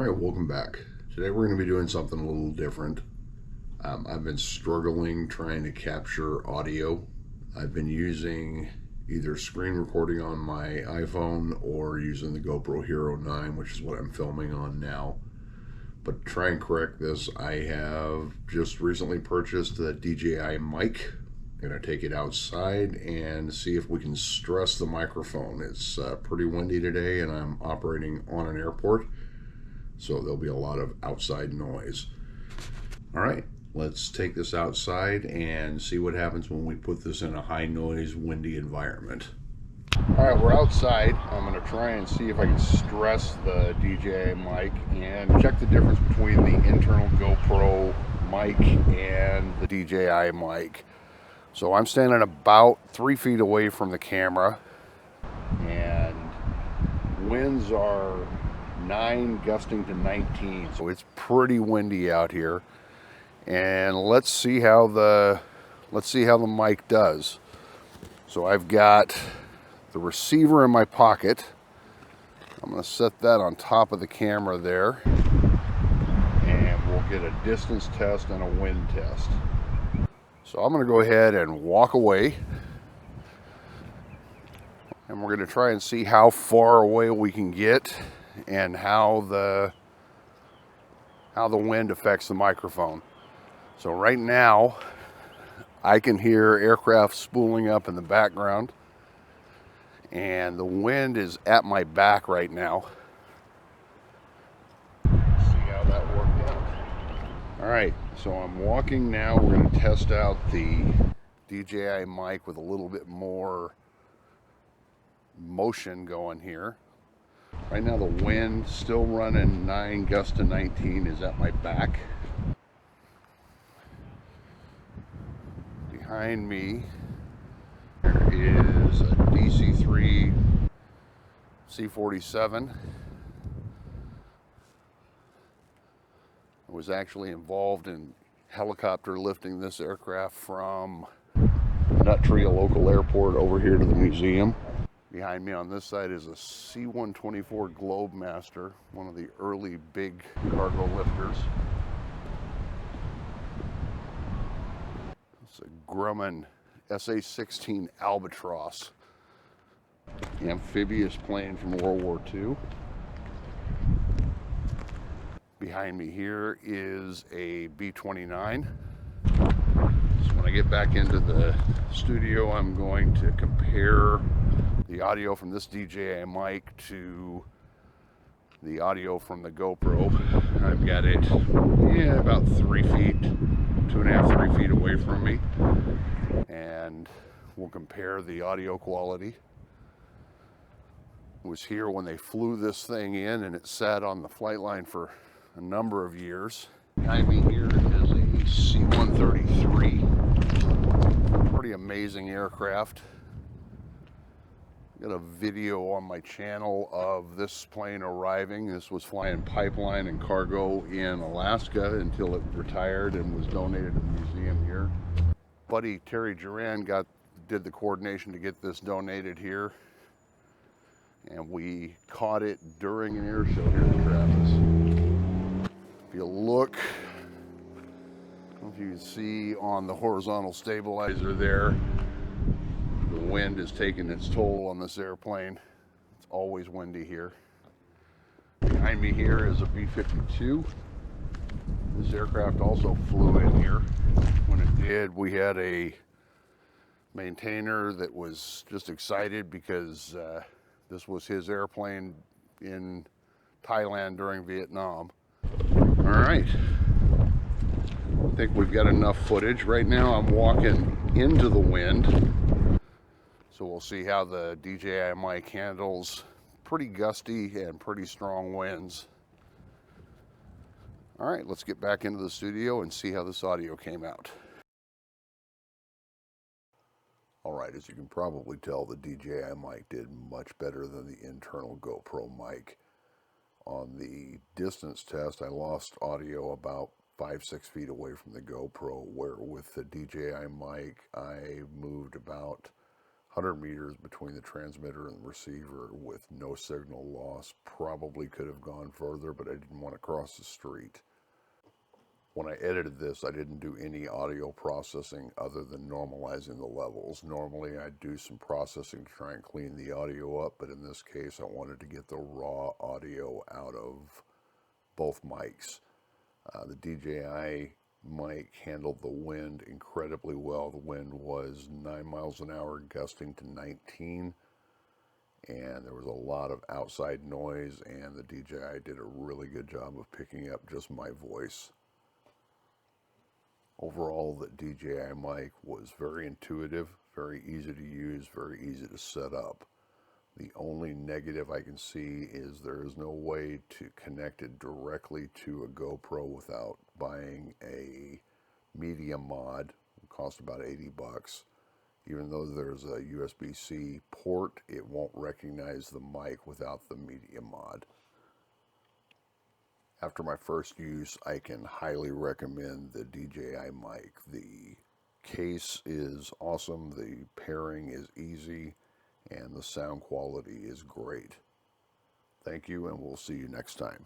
Alright, welcome back. Today we're going to be doing something a little different. I've been struggling trying to capture audio. I've been using either screen recording on my iPhone or using the GoPro Hero 9, which is what I'm filming on now. But to try and correct this, I have just recently purchased the DJI Mic. I'm going to take it outside and see if we can stress the microphone. It's pretty windy today and I'm operating on an airport, so there'll be a lot of outside noise. All right, let's take this outside and see what happens when we put this in a high noise, windy environment. All right, we're outside. I'm going to try and see if I can stress the DJI mic and check the difference between the internal GoPro mic and the DJI mic. So I'm standing about 3 feet away from the camera, and winds are 9 gusting to 19, so it's pretty windy out here. And let's see how the mic does. So I've got the receiver in my pocket. I'm going to set that on top of the camera there, and we'll get a distance test and a wind test. So I'm going to go ahead and walk away, and we're going to try and see how far away we can get and how the wind affects the microphone. So right now I can hear aircraft spooling up in the background, and the wind is at my back right now. Let's see how that worked out. All right, so I'm walking now. We're going to test out the DJI mic with a little bit more motion going here. Right now the wind still running 9 gusts to 19 is at my back. Behind me there is a DC-3 C-47. I was actually involved in helicopter lifting this aircraft from Nut Tree, a local airport, over here to the museum. Behind me on this side is a C-124 Globemaster, one of the early big cargo lifters. It's a Grumman SA-16 Albatross, amphibious plane from World War II. Behind me here is a B-29. So when I get back into the studio, I'm going to compare the audio from this DJI mic to the audio from the GoPro. I've got it about 3 feet, 2.5, 3 feet away from me, and we'll compare the audio quality. It was here when they flew this thing in, and it sat on the flight line for a number of years. Behind me here is a C-133. Pretty amazing aircraft. Got a video on my channel of this plane arriving. This was flying pipeline and cargo in Alaska until it retired and was donated to the museum here. Buddy Terry Duran did the coordination to get this donated here, and we caught it during an air show here in Travis. If you look, I don't know if you can see on the horizontal stabilizer there, the wind is taking its toll on this airplane. It's always windy here. Behind me here is a B-52. This aircraft also flew in here. When it did, we had a maintainer that was just excited because this was his airplane in Thailand during Vietnam. All right, I think we've got enough footage. Right now I'm walking into the wind, so we'll see how the DJI mic handles pretty gusty and pretty strong winds. All right, let's get back into the studio and see how this audio came out. All right, as you can probably tell, the DJI mic did much better than the internal GoPro mic. On the distance test, I lost audio about 5-6 feet away from the GoPro, where with the DJI mic, I moved about 100 meters between the transmitter and the receiver with no signal loss. Probably could have gone further, but I didn't want to cross the street. When I edited this, I didn't do any audio processing other than normalizing the levels. Normally, I'd do some processing to try and clean the audio up, but in this case, I wanted to get the raw audio out of both mics. The DJI Mic handled the wind incredibly well. The wind was 9 miles an hour, gusting to 19, and there was a lot of outside noise, and the DJI did a really good job of picking up just my voice. Overall, the DJI Mic was very intuitive, very easy to use, very easy to set up. The only negative I can see is there is no way to connect it directly to a GoPro without buying a media mod. It costs about 80 bucks. Even though there's a USB-C port, it won't recognize the mic without the media mod. After my first use, I can highly recommend the DJI Mic. The case is awesome, the pairing is easy, and the sound quality is great. Thank you, and we'll see you next time.